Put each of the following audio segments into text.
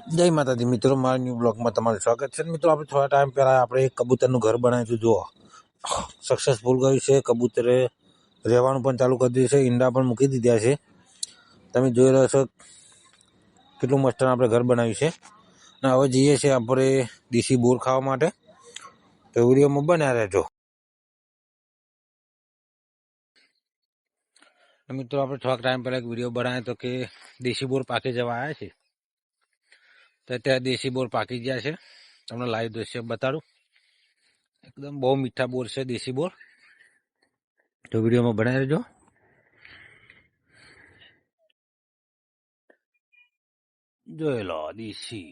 જય માતાજી મિત્રો, મારા ન્યૂ બ્લોગમાં તમારું સ્વાગત છે. મિત્રો, આપણે થોડા ટાઈમ પહેલાં આપણે એક કબૂતરનું ઘર બનાવ્યું હતું. જુઓ, સક્સેસફુલ ગયું છે. કબૂતરે રહેવાનું પણ ચાલુ કરી દીધું છે, ઈંડા પણ મૂકી દીધા છે. તમે જોઈ રહ્યો છો કેટલું મસ્ત આપણે ઘર બનાવ્યું છે. અને હવે જઈએ છીએ આપણે દેશી બોર ખાવા માટે. તો વિડીયોમાં બન્યા રહેજો. મિત્રો, આપણે થોડાક ટાઈમ પહેલાં એક વિડીયો બનાવ્યો હતો કે દેશી બોર પાકી જવા આવ્યા છે. તો અત્યારે દેશી બોર પાકી ગયા છે. તમને લાઈવ દ્રશ્ય બતાડું. એકદમ બહુ મીઠા બોર છે, દેશી બોર. તો વિડીયોમાં બનાવી રહેજો. જોઈ લો, દેશી.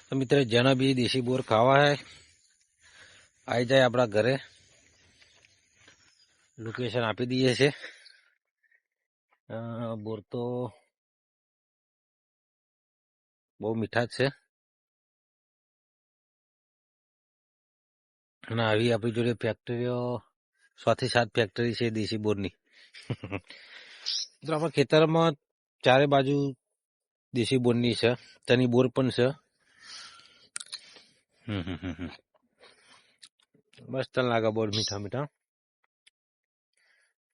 તો મિત્રો, જેના બી દેશી બોર ખાવા હે આવી જાય આપણા ઘરે. લોકેશન આપી દઈએ છે. બોર તો બહુ મીઠા જ છે. અને આવી આપણી જોડે ફેક્ટરીઓ 6 થી 7 ફેક્ટરી છે દેશી બોરની. તો આપણા ખેતરમાં ચારે બાજુ દેશી બોરની છે. તેની બોર પણ છે. બસ તને લાગે બોર મીઠા મીઠા.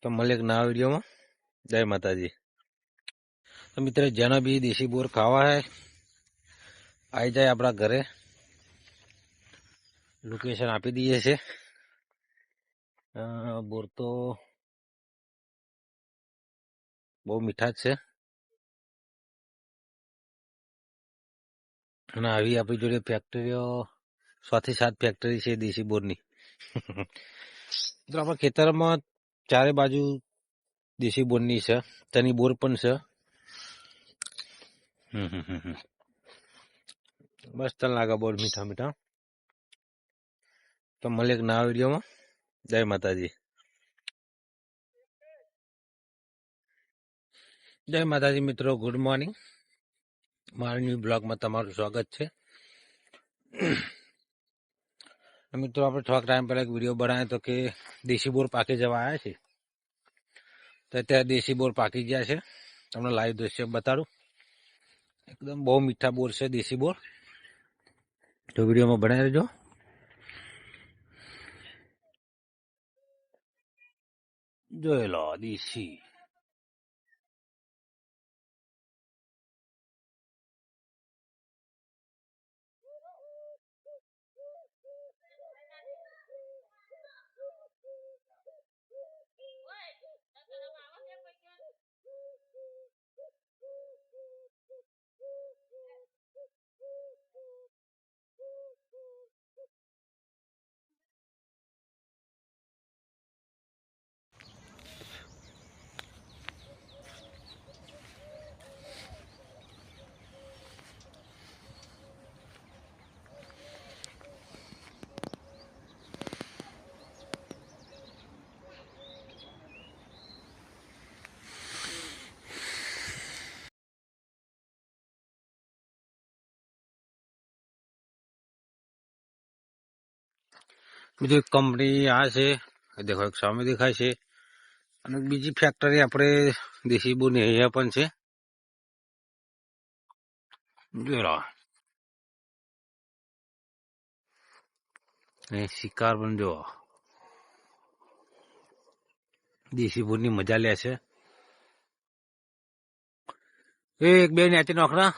તો મળે એક નવા વિડીયોમાં. જય માતાજી. તો મિત્રો, જેના બી દેશી બોર ખાવા હે આવી જાય આપણા ઘરે. લોકેશન આપી દઈએ છે. બોર તો બહુ મીઠા જ છે. અને આવી આપણી જોડે ફેક્ટરીઓ 6 થી 7 ફેક્ટરી છે દેશી બોરની. તો આપણા ખેતરમાં ચારે બાજુ દેશી બોરની છે. તેની બોર પણ છે. બસ તને લાગે બોર મીઠા મીઠા. તો મળે એક નવા વિડીયોમાં. જય માતાજી. જય માતાજી મિત્રો, ગુડ મોર્નિંગ. મારા ન્યૂ બ્લોગમાં તમારું સ્વાગત છે. મિત્રો, આપણે થોડાક ટાઈમ પહેલાં એક વિડીયો બનાવ્યો હતો કે દેશી બોર પાકી જવા આવ્યા છે. તો અત્યારે દેશી બોર પાકી ગયા છે. તમને લાઈવ દ્રશ્ય બતાડું. એકદમ બહુ મીઠા બોર છે, દેશી બોર. તો વિડીયોમાં બનાવી રહેજો. જોઈ લો, દેશી. બીજી એક કંપની આ છે, દેખો એક સામે દેખાય છે. અને બીજી ફેક્ટરી આપણે દેશી બોરની અહીંયા પણ છે. જોઈ શિકાર પણ જો દેશી બોરની મજા લે છે. એક બે નેચે નોખરા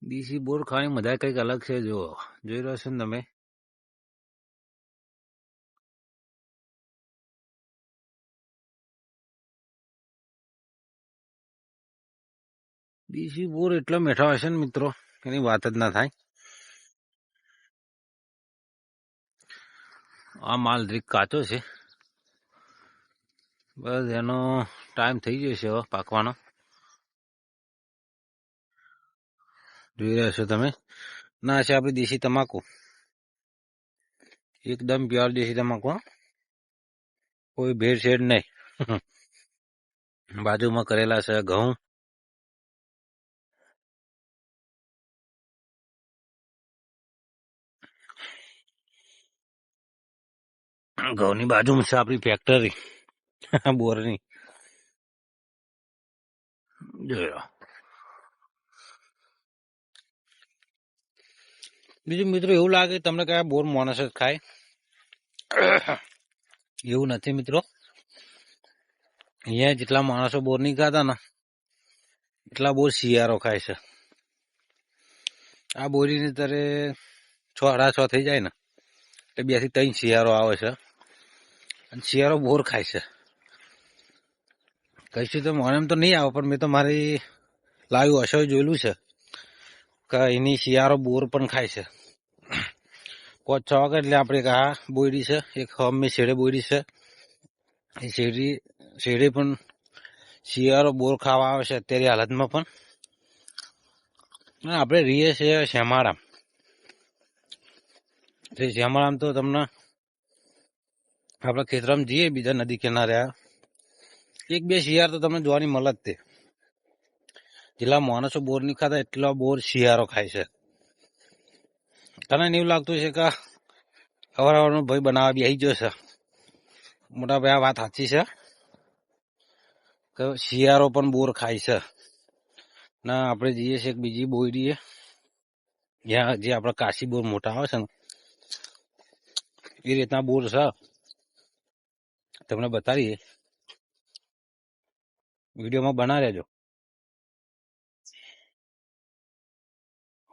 દેશી બોર ખાવાની મજા કંઈક અલગ છે. જો જોઈ રહ્યો છો ને તમે, દેશી બોર એટલા મીઠા હશે ને મિત્રો, એની વાત જ ના થાય. આ માલ રીક કાચો છે, બસ એનો ટાઈમ થઈ જશે હવે પાકવાનો. જોઈ રહ્યા છો તમે, ના છે આપણી દેશી તમાકુ, એકદમ પ્યોર દેશી તમાકુ, કોઈ ભેળસેળ નહીં. બાજુમાં કરેલા છે ઘઉં, ઘઉંની બાજુમાં છે આપણી ફેક્ટરી બોરની. જોયો બીજું મિત્રો, એવું લાગે તમને કયા બોર માણસ જ ખાય, એવું નથી મિત્રો. અહીંયા જેટલા માણસો બોર નહીં ખાતા ને એટલા બોર શિયાળો ખાય છે. આ બોરીની તરે 6 સાડા 6 થઈ જાય ને એટલે 2 થી 3 શિયાળો આવે છે અને શિયાળો બોર ખાય છે. કહીશું તો મને એમ તો નહીં આવે, પણ મેં તો મારી લાઈવ અસર જોયેલું છે કે એની શિયાળો બોર પણ ખાય છે. 5-6 વાગે એટલે આપણે એક આ બોયડી છે, એક અમે શેડે બોયડી છે, એ શેડે પણ શિયાળો બોર ખાવા આવે છે અત્યારે હાલતમાં. પણ આપણે રહીએ છીએ શ્યામારામ. શ્યામારામ તો તમને આપણા ખેતરમાં જઈએ બીજા નદી કિનારે, 1-2 શિયાળ તો તમને જોવાની મળે જ. તે જેટલા માણસો બોર નહીં ખાતા એટલા બોર શિયાળો ખાય છે. તને એવું લાગતું છે કે અવારનો ભાઈ બનાવવા બી આવી ગયો છે? મોટા ભાઈ, આ વાત સાચી છે કે શિયાળો પણ બોર ખાય છે. ના આપણે જઈએ છીએ બીજી બોયડીએ, જ્યાં જે આપણા કાશી બોર મોટા આવે છે ને એ રીતના બોર છે, તમને બતાવીએ, વિડીયોમાં બના રહેજો.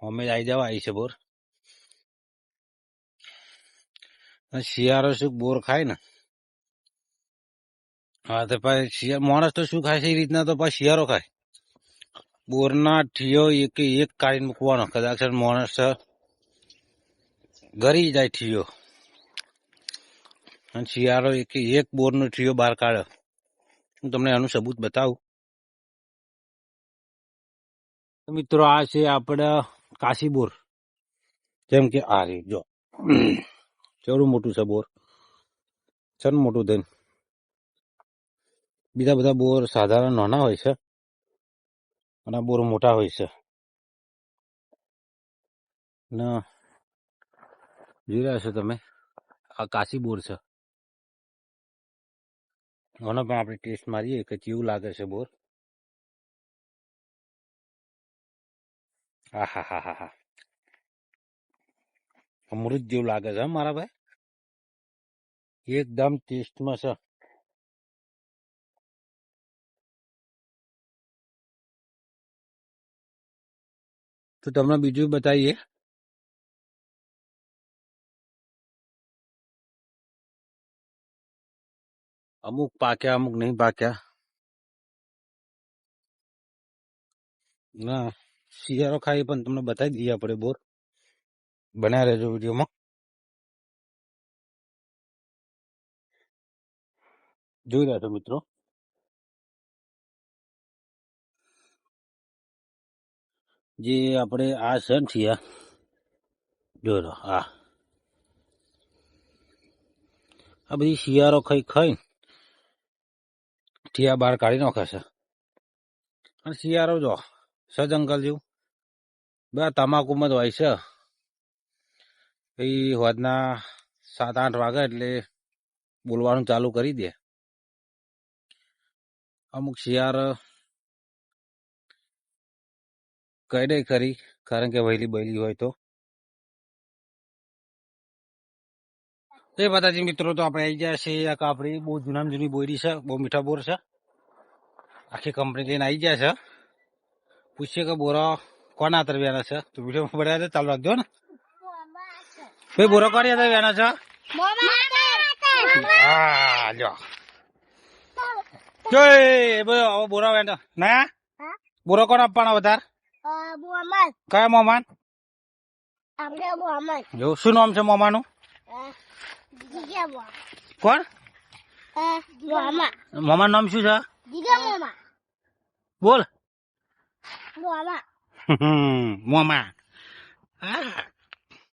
અમે આવી જવા આવી છે બોર. શિયાળો શું બોર ખાય ને, હા તો પછી માણસ તો શું ખાય છે એ રીતના તો પાછી શિયાળો ખાય. બોરના ઠીયો એક કાઢીને મૂકવાનો, કદાચ માણસ ગરી જાય ઠીયો, અને શિયાળો એક બોરનો ઠીયો બહાર કાઢ્યો. હું તમને આનું સબૂત બતાવું. મિત્રો, આ છે આપણા કાશી બોર. જેમ કે આ રે જો કેવડું મોટું છે બોર, છે ને મોટું થઈને. બીજા બધા બોર સાધારણ નાના હોય છે અને બોર મોટા હોય છે. ના જોઈ રહ્યા છો તમે, આ કાશી બોર છે. મને પણ આપણે ટેસ્ટ મારીએ કે કેવું લાગે છે બોર. હા હા હા હા હા, અમૃત જેવું લાગે છે મારા ભાઈ, એકદમ ટેસ્ટમાં છે. તો તમને બીજું બતાવીએ. અમુક પાક્યા, અમુક નહીં પાક્યા. ના શિયાળો ખાઈ પણ તમને બતાવી દઈએ આપણે બોર. બન્યા રહેજો વિડીયોમાં. જોઈ રહ્યા છો મિત્રો, જે આપણે આ છે ને થયા, જોઈ લો આ બધી શિયાળો ખાઈ ઠિયા બહાર કાઢી નાખે છે. અને શિયાળો જો સજ અંકલ જેવું બધા તમાકુમાં જ હોય છે. એ હોદના 7-8 વાગે એટલે બોલવાનું ચાલુ કરી દે. અમુક શિયાળ કહી દે ખરી, કારણ કે વહેલી બહેલી હોય તો. એ બધાજી મિત્રો તો આપણે આવી ગયા છીએ આ આપણી બહુ જૂનામાં જૂની બોયડી છે, બહુ મીઠા બોર છે, આખી કંપની લઈને આવી ગયા છે. પૂછીએ કે બોરો કોના આતર વેના છે, તો વિડીયો પડ્યા છે, ચાલુ રાખજો ને ભાઈ. બોરો કોની આતર વેના છે? હા જો બોરો વેના ના બોરો કોણ આપવાના વધારે? કયા મોમાન? જો શું નામ છે મોમાનું? કોણ મોમાનું નામ શું છે? બોલ મોમા. હા